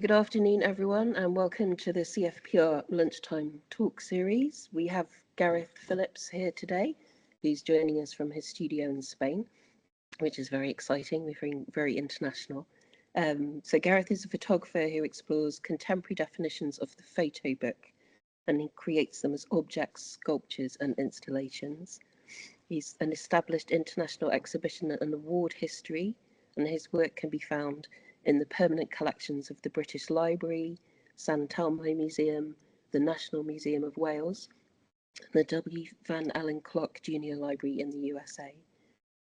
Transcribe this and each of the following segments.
Good afternoon, everyone, and welcome to the CFPR Lunchtime Talk Series. We have Gareth Phillips here today, who's joining us from his studio in Spain, which is very exciting. We're very international. So Gareth is a photographer who explores contemporary definitions of the photo book, and he creates them as objects, sculptures, and installations. He's an established international exhibition and award history, and his work can be found in the permanent collections of the British Library, Telmo Museum, the National Museum of Wales, and the W. Van Allen Clark Junior Library in the USA.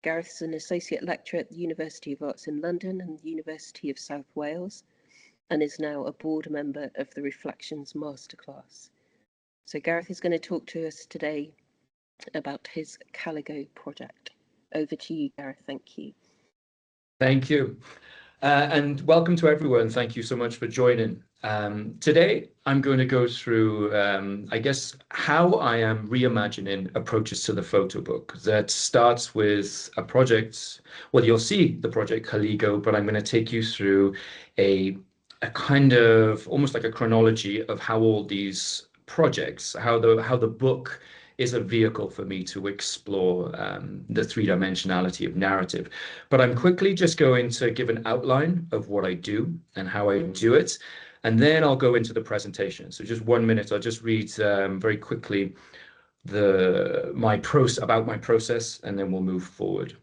Gareth is an associate lecturer at the University of Arts in London and the University of South Wales, and is now a board member of the Reflexions Masterclass. So Gareth is going to talk to us today about his Caligo project. Over to you, Gareth. Thank you. Thank you. And welcome to everyone. Thank you so much for joining. Today, I'm going to go through, I guess, how I am reimagining approaches to the photo book. That starts with a project. Well, you'll see the project Caligo, but I'm going to take you through a kind of almost like a chronology of how all these projects, how the book is a vehicle for me to explore the three-dimensionality of narrative. But I'm quickly just going to give an outline of what I do and how I do it, and then I'll go into the presentation. So just 1 minute, I'll just read very quickly about my process, and then we'll move forward.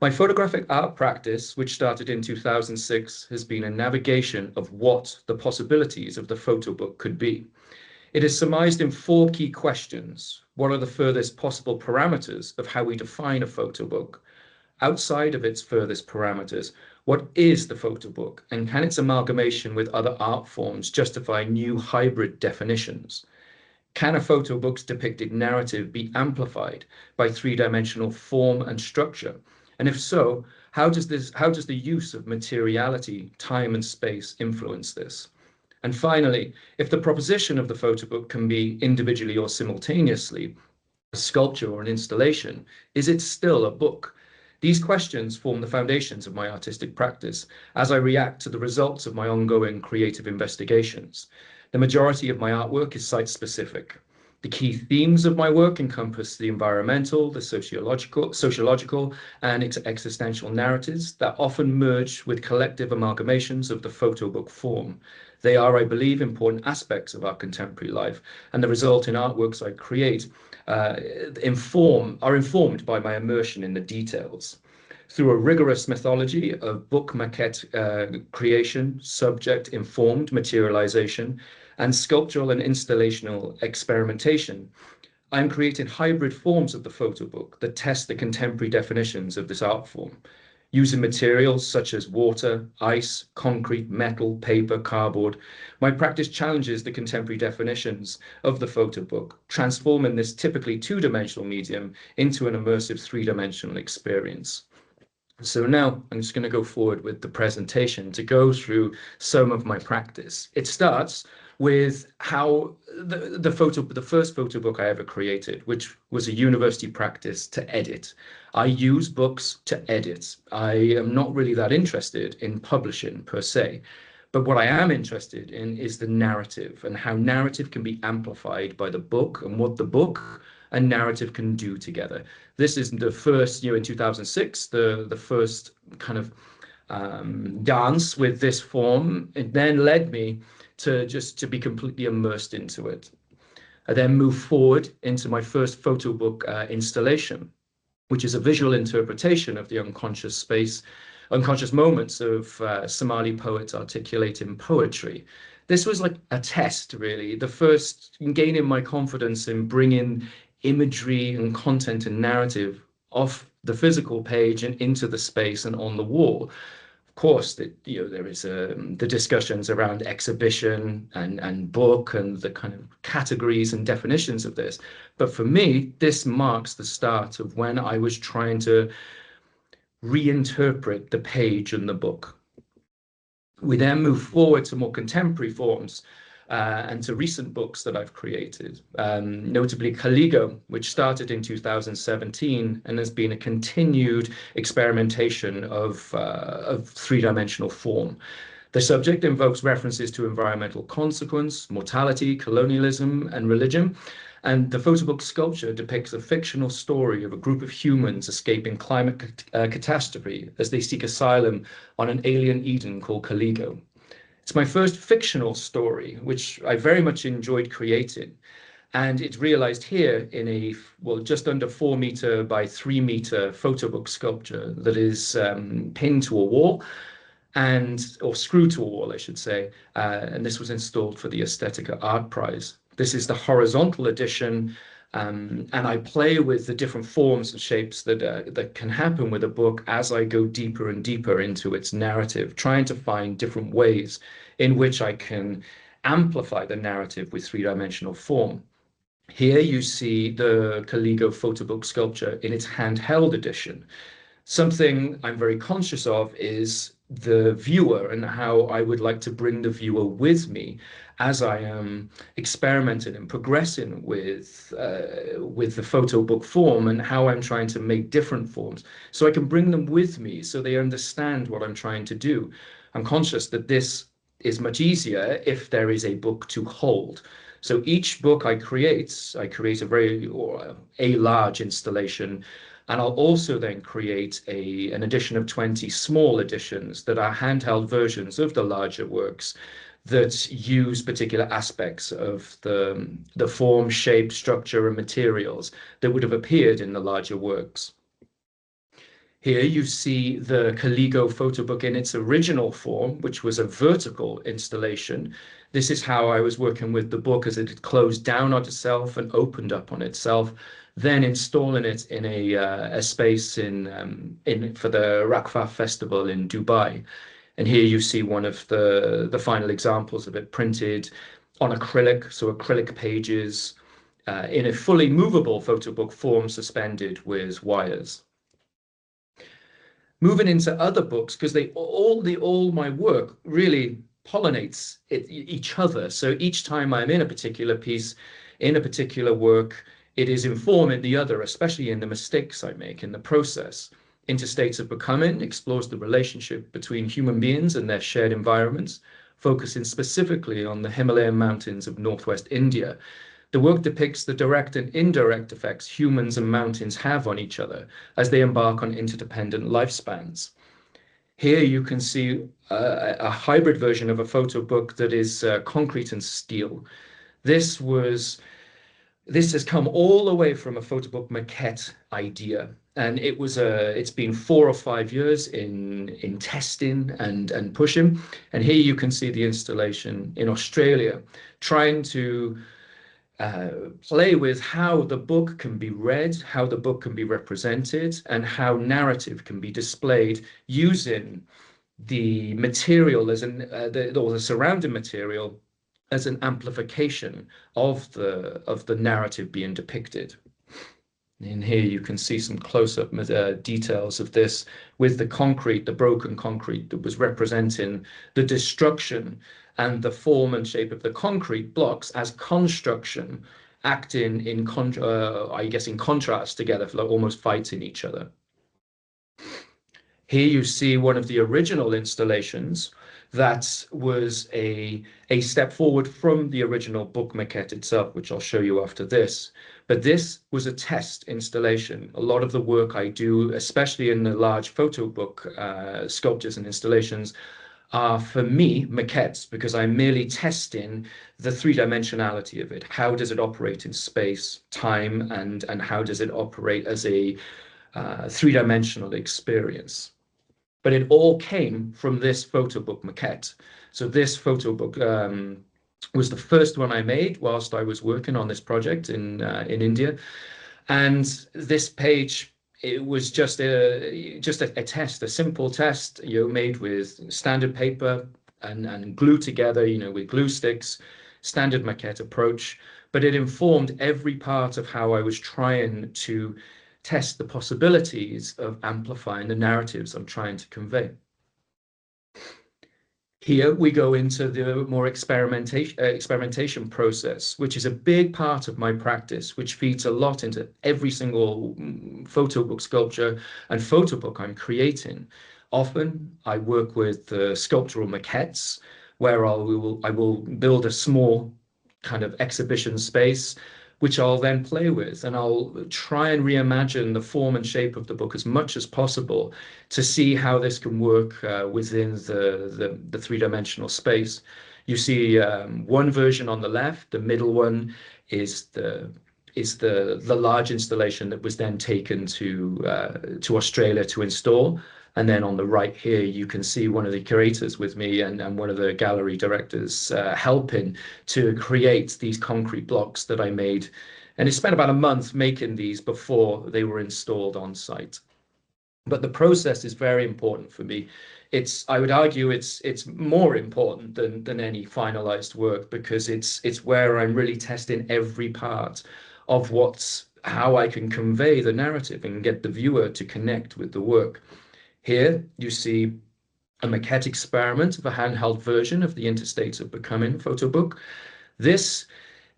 My photographic art practice, which started in 2006, has been a navigation of what the possibilities of the photo book could be. It is surmised in 4 key questions. What are the furthest possible parameters of how we define a photo book? Outside of its furthest parameters, what is the photo book, and can its amalgamation with other art forms justify new hybrid definitions? Can a photo book's depicted narrative be amplified by 3-dimensional form and structure? And if so, how does the use of materiality, time and space influence this? And finally, if the proposition of the photo book can be individually or simultaneously a sculpture or an installation, is it still a book? These questions form the foundations of my artistic practice as I react to the results of my ongoing creative investigations. The majority of my artwork is site-specific. The key themes of my work encompass the environmental, the sociological, and existential narratives that often merge with collective amalgamations of the photo book form. They are, I believe, important aspects of our contemporary life, and the resulting artworks I create are informed by my immersion in the details. Through a rigorous methodology of book maquette creation, subject-informed materialization, and sculptural and installational experimentation, I'm creating hybrid forms of the photo book that test the contemporary definitions of this art form. Using materials such as water, ice, concrete, metal, paper, cardboard, my practice challenges the contemporary definitions of the photo book, transforming this typically 2-dimensional medium into an immersive 3-dimensional experience. So now I'm just going to go forward with the presentation to go through some of my practice. It starts with how the first photo book I ever created, which was a university practice to edit. I use books to edit. I am not really that interested in publishing per se, but what I am interested in is the narrative and how narrative can be amplified by the book and what the book and narrative can do together. This is the first, in 2006, the first kind of dance with this form. It then led me to be completely immersed into it. I then moved forward into my first photo book installation, which is a visual interpretation of the unconscious moments of Somali poets articulating poetry. This was like a test, really, the first gaining my confidence in bringing imagery and content and narrative off the physical page and into the space and on the wall. Of course, there is the discussions around exhibition and book and the kind of categories and definitions of this. But for me, this marks the start of when I was trying to reinterpret the page and the book. We then move forward to more contemporary forms and to recent books that I've created, notably Caligo, which started in 2017 and has been a continued experimentation of 3-dimensional form. The subject invokes references to environmental consequence, mortality, colonialism, and religion. And the photobook sculpture depicts a fictional story of a group of humans escaping climate catastrophe as they seek asylum on an alien Eden called Caligo. It's my first fictional story, which I very much enjoyed creating. And it's realized here in a, well, just under 4 meter by 3 meter photobook sculpture that is pinned to a wall or screwed to a wall, I should say. And this was installed for the Aesthetica Art Prize. This is the horizontal edition, and I play with the different forms and shapes that can happen with a book as I go deeper and deeper into its narrative, trying to find different ways in which I can amplify the narrative with three-dimensional form. Here you see the Caligo photobook sculpture in its handheld edition. Something I'm very conscious of is the viewer and how I would like to bring the viewer with me as I am experimenting and progressing with the photo book form, and how I'm trying to make different forms so I can bring them with me so they understand what I'm trying to do. I'm conscious that this is much easier if there is a book to hold. So each book I create a large installation, and I'll also then create an edition of 20 small editions that are handheld versions of the larger works that use particular aspects of the form, shape, structure, and materials that would have appeared in the larger works. Here you see the Caligo photo book in its original form, which was a vertical installation. This is how I was working with the book as it had closed down on itself and opened up on itself, then installing it in a space for the Rakfa Festival in Dubai. And here you see one of the final examples of it printed on acrylic, so acrylic pages in a fully movable photo book form suspended with wires. Moving into other books, because all my work really pollinates each other. So each time I'm in a particular piece, in a particular work, it is informing the other, especially in the mistakes I make in the process. Into States of Becoming explores the relationship between human beings and their shared environments, focusing specifically on the Himalayan mountains of northwest India. The work depicts the direct and indirect effects humans and mountains have on each other as they embark on interdependent lifespans. Here you can see a hybrid version of a photo book that is concrete and steel. This has come all the way from a photo book maquette idea, and it's been 4 or 5 years in testing and pushing. And here you can see the installation in Australia, trying to play with how the book can be read, how the book can be represented, and how narrative can be displayed using the material or the surrounding material as an amplification of the narrative being depicted. In here you can see some close-up details of this with the broken concrete that was representing the destruction, and the form and shape of the concrete blocks as construction, acting in contrast together, like almost fighting each other. Here you see one of the original installations that was a step forward from the original book maquette itself, which I'll show you after this. But this was a test installation. A lot of the work I do, especially in the large photo book sculptures and installations, are, for me, maquettes, because I'm merely testing the three-dimensionality of it. How does it operate in space, time, and how does it operate as a three-dimensional experience? But it all came from this photo book maquette. So this photo book was the first one I made whilst I was working on this project in India. And this page, it was just a test, a simple test, made with standard paper and glued together, with glue sticks, standard maquette approach. But it informed every part of how I was trying to test the possibilities of amplifying the narratives I'm trying to convey. Here we go into the more experimentation process, which is a big part of my practice, which feeds a lot into every single photo book sculpture and photo book I'm creating. Often I work with sculptural maquettes where I will build a small kind of exhibition space, which I'll then play with, and I'll try and reimagine the form and shape of the book as much as possible to see how this can work within the three-dimensional space. You see one version on the left. The middle one is the large installation that was then taken to Australia to install. And then on the right here, you can see one of the curators with me and one of the gallery directors helping to create these concrete blocks that I made. And it spent about a month making these before they were installed on site. But the process is very important for me. I would argue it's more important than any finalized work, because it's where I'm really testing every part of how I can convey the narrative and get the viewer to connect with the work. Here you see a maquette experiment of a handheld version of the Interstates of Becoming photobook. This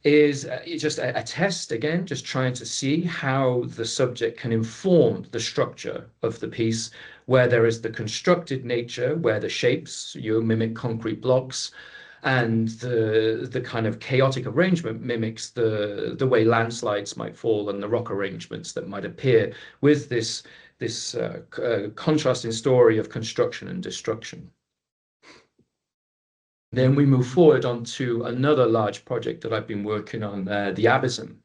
is just a test, again, just trying to see how the subject can inform the structure of the piece, where there is the constructed nature, where the shapes mimic concrete blocks, and the kind of chaotic arrangement mimics the way landslides might fall and the rock arrangements that might appear with this contrasting story of construction and destruction. Then we move forward onto another large project that I've been working on, the Abysm,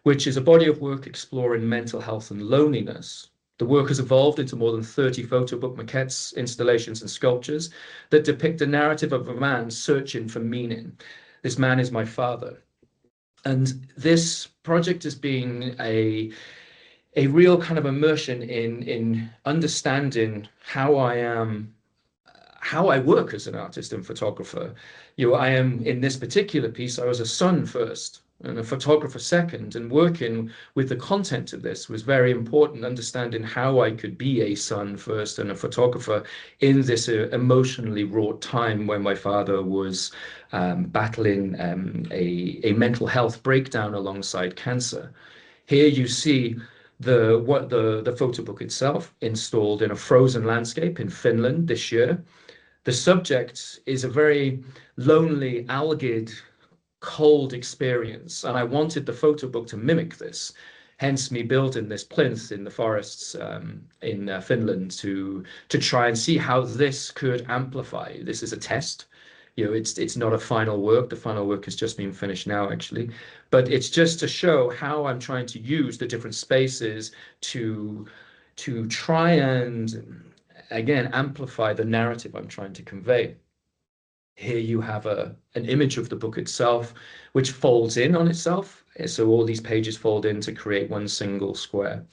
which is a body of work exploring mental health and loneliness. The work has evolved into more than 30 photobook maquettes, installations, and sculptures that depict a narrative of a man searching for meaning. This man is my father. And this project has been a real kind of immersion in understanding how I work as an artist and photographer. I am, in this particular piece, I was a son first and a photographer second, and working with the content of this was very important, understanding how I could be a son first and a photographer in this emotionally wrought time when my father was battling a mental health breakdown alongside cancer. Here you see the photo book itself installed in a frozen landscape in Finland this year. The subject is a very lonely, algid, cold experience, and I wanted the photo book to mimic this. Hence me building this plinth in the forests in Finland to try and see how this could amplify. This is a test. It's not a final work. The final work has just been finished now, actually, but it's just to show how I'm trying to use the different spaces to try and, again, amplify the narrative I'm trying to convey. Here you have an image of the book itself, which folds in on itself. So all these pages fold in to create one single square.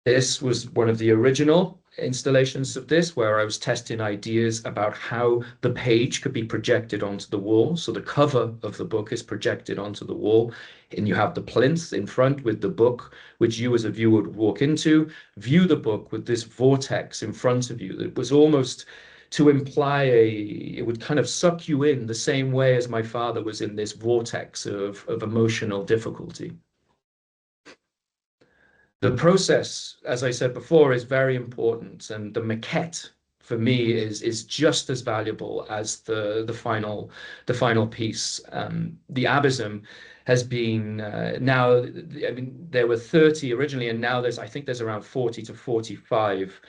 This was one of the original installations of this, where I was testing ideas about how the page could be projected onto the wall. So the cover of the book is projected onto the wall, and you have the plinth in front with the book, which you as a viewer would walk into, view the book with this vortex in front of you that was almost to imply it would kind of suck you in the same way as my father was in this vortex of emotional difficulty. The process, as I said before, is very important, and the maquette for me is just as valuable as the final piece. The Abysm has been now, I mean, there were 30 originally, and now I think there's around 40 to 45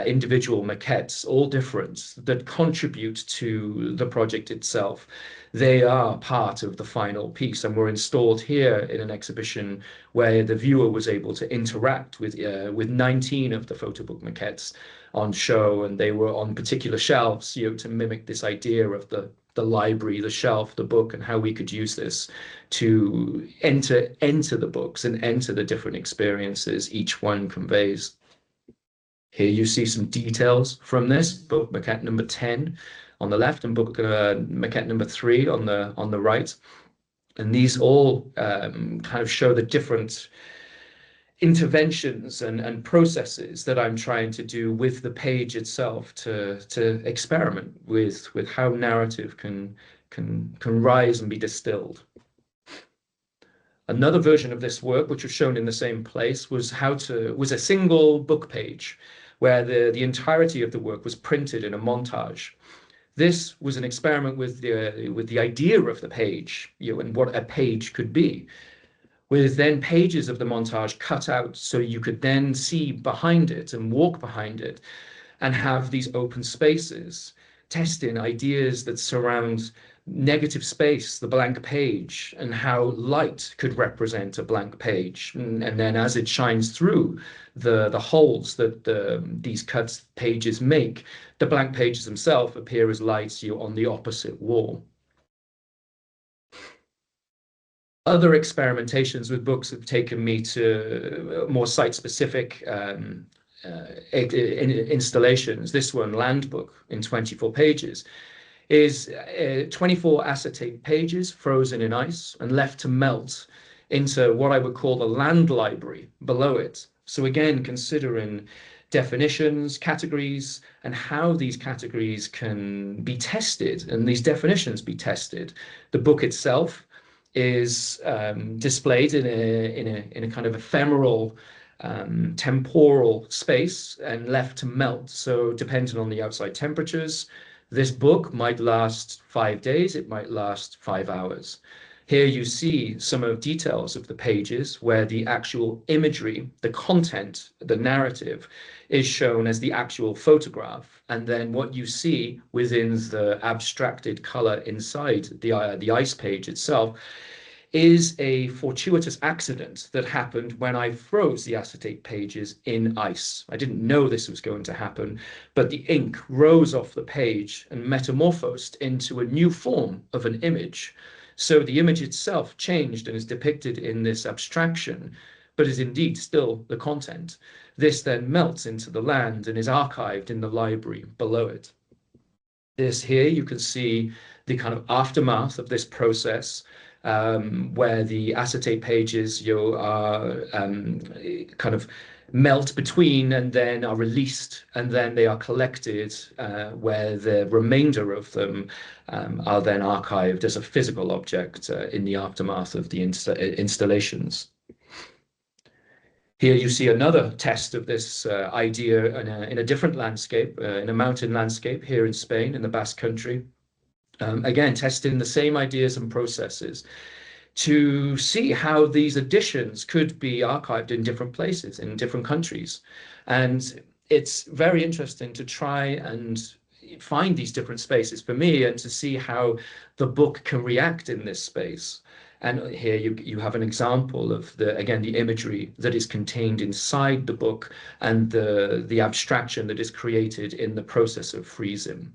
individual maquettes, all different, that contribute to the project itself. They are part of the final piece, and were installed here in an exhibition where the viewer was able to interact with 19 of the photobook maquettes on show, and they were on particular shelves, to mimic this idea of the library, the shelf, the book, and how we could use this to enter the books and enter the different experiences each one conveys. Here you see some details from this book, maquette number 10 on the left, and book maquette number 3 on the right. And these all kind of show the different interventions and processes that I'm trying to do with the page itself to experiment with how narrative can rise and be distilled. Another version of this work, which was shown in the same place, was a single book page. where the entirety of the work was printed in a montage. This was an experiment with the idea of the page, and what a page could be, with then pages of the montage cut out so you could then see behind it and walk behind it and have these open spaces, testing ideas that surround negative space, the blank page, and how light could represent a blank page. And then as it shines through the holes that these cut pages make, the blank pages themselves appear as lights on the opposite wall. Other experimentations with books have taken me to more site-specific installations. This one, Land Book, in 24 pages, is 24 acetate pages frozen in ice and left to melt into what I would call the land library below it. So again, considering definitions, categories, and how these categories can be tested and these definitions be tested. The book itself is displayed in a kind of ephemeral temporal space and left to melt. So depending on the outside temperatures, this book might last 5 days, it might last 5 hours. Here you see some of details of the pages where the actual imagery, the content, the narrative is shown as the actual photograph. And then what you see within the abstracted color inside the ice page itself is a fortuitous accident that happened when I froze the acetate pages in ice. I didn't know this was going to happen, but the ink rose off the page and metamorphosed into a new form of an image. So the image itself changed and is depicted in this abstraction, but is indeed still the content. This then melts into the land and is archived in the library below it. This here, you can see the kind of aftermath of this process, where the acetate pages are kind of melt between and then are released, and then they are collected, where the remainder of them are then archived as a physical object in the aftermath of the installations. Here you see another test of this idea in a different landscape, in a mountain landscape here in Spain, in the Basque Country. Again, testing the same ideas and processes to see how these editions could be archived in different places, in different countries. And it's very interesting to try and find these different spaces for me and to see how the book can react in this space. And here you have an example of the imagery that is contained inside the book and the abstraction that is created in the process of freezing.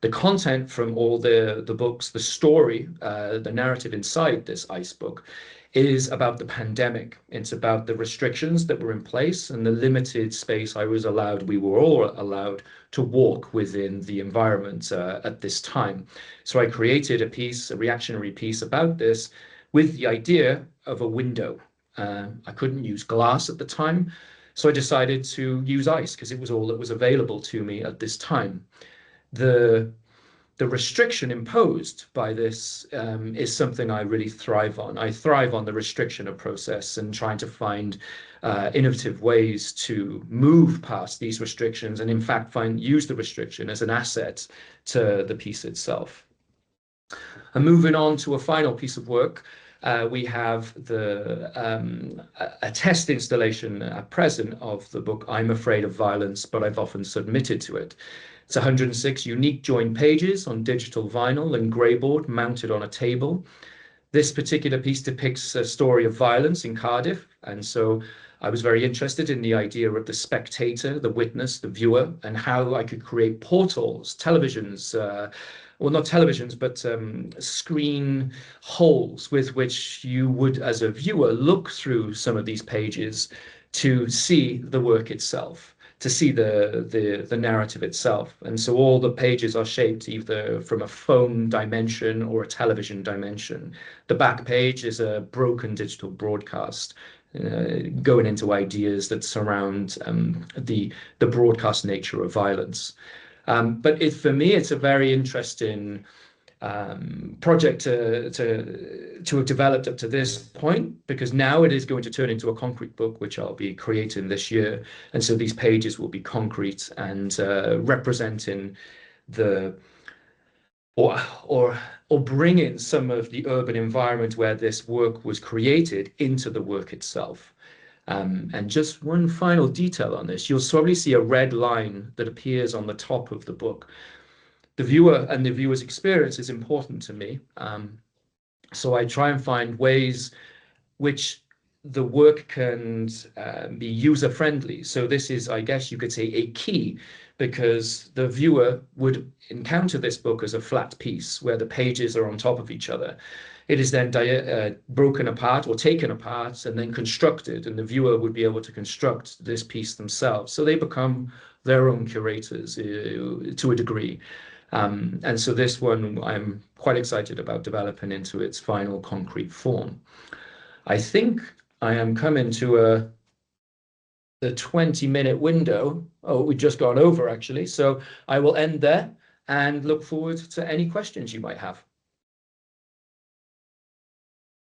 The content from all the books, the story, the narrative inside this ice book is about the pandemic. It's about the restrictions that were in place and the limited space we were all allowed to walk within the environment at this time. So I created a reactionary piece about this with the idea of a window. I couldn't use glass at the time, so I decided to use ice because it was all that was available to me at this time. The restriction imposed by this is something I really thrive on. I thrive on the restriction of process and trying to find innovative ways to move past these restrictions and in fact use the restriction as an asset to the piece itself. And moving on to a final piece of work, we have a test installation at present of the book I'm Afraid of Violence, but I've often submitted to it. It's 106 unique joined pages on digital vinyl and greyboard mounted on a table. This particular piece depicts a story of violence in Cardiff, and so I was very interested in the idea of the spectator, the witness, the viewer, and how I could create portals, televisions, well, not televisions, but screen holes with which you would, as a viewer, look through some of these pages to see the work itself, to see the narrative itself. And so all the pages are shaped either from a phone dimension or a television dimension. The back page is a broken digital broadcast, going into ideas that surround the broadcast nature of violence. But for me, it's a very interesting project to have developed up to this point, because now it is going to turn into a concrete book, which I'll be creating this year. And so these pages will be concrete and representing the or bring in some of the urban environment where this work was created into the work itself. And just one final detail on this, you'll probably see a red line that appears on the top of the book. The viewer and the viewer's experience is important to me. So I try and find ways which the work can be user-friendly. So this is, I guess you could say, a key, because the viewer would encounter this book as a flat piece where the pages are on top of each other. It is then broken apart or taken apart and then constructed, and the viewer would be able to construct this piece themselves. So they become their own curators to a degree. And so this one I'm quite excited about developing into its final concrete form. I think I am coming to the 20-minute window. Oh, we've just gone over, actually. So I will end there and look forward to any questions you might have.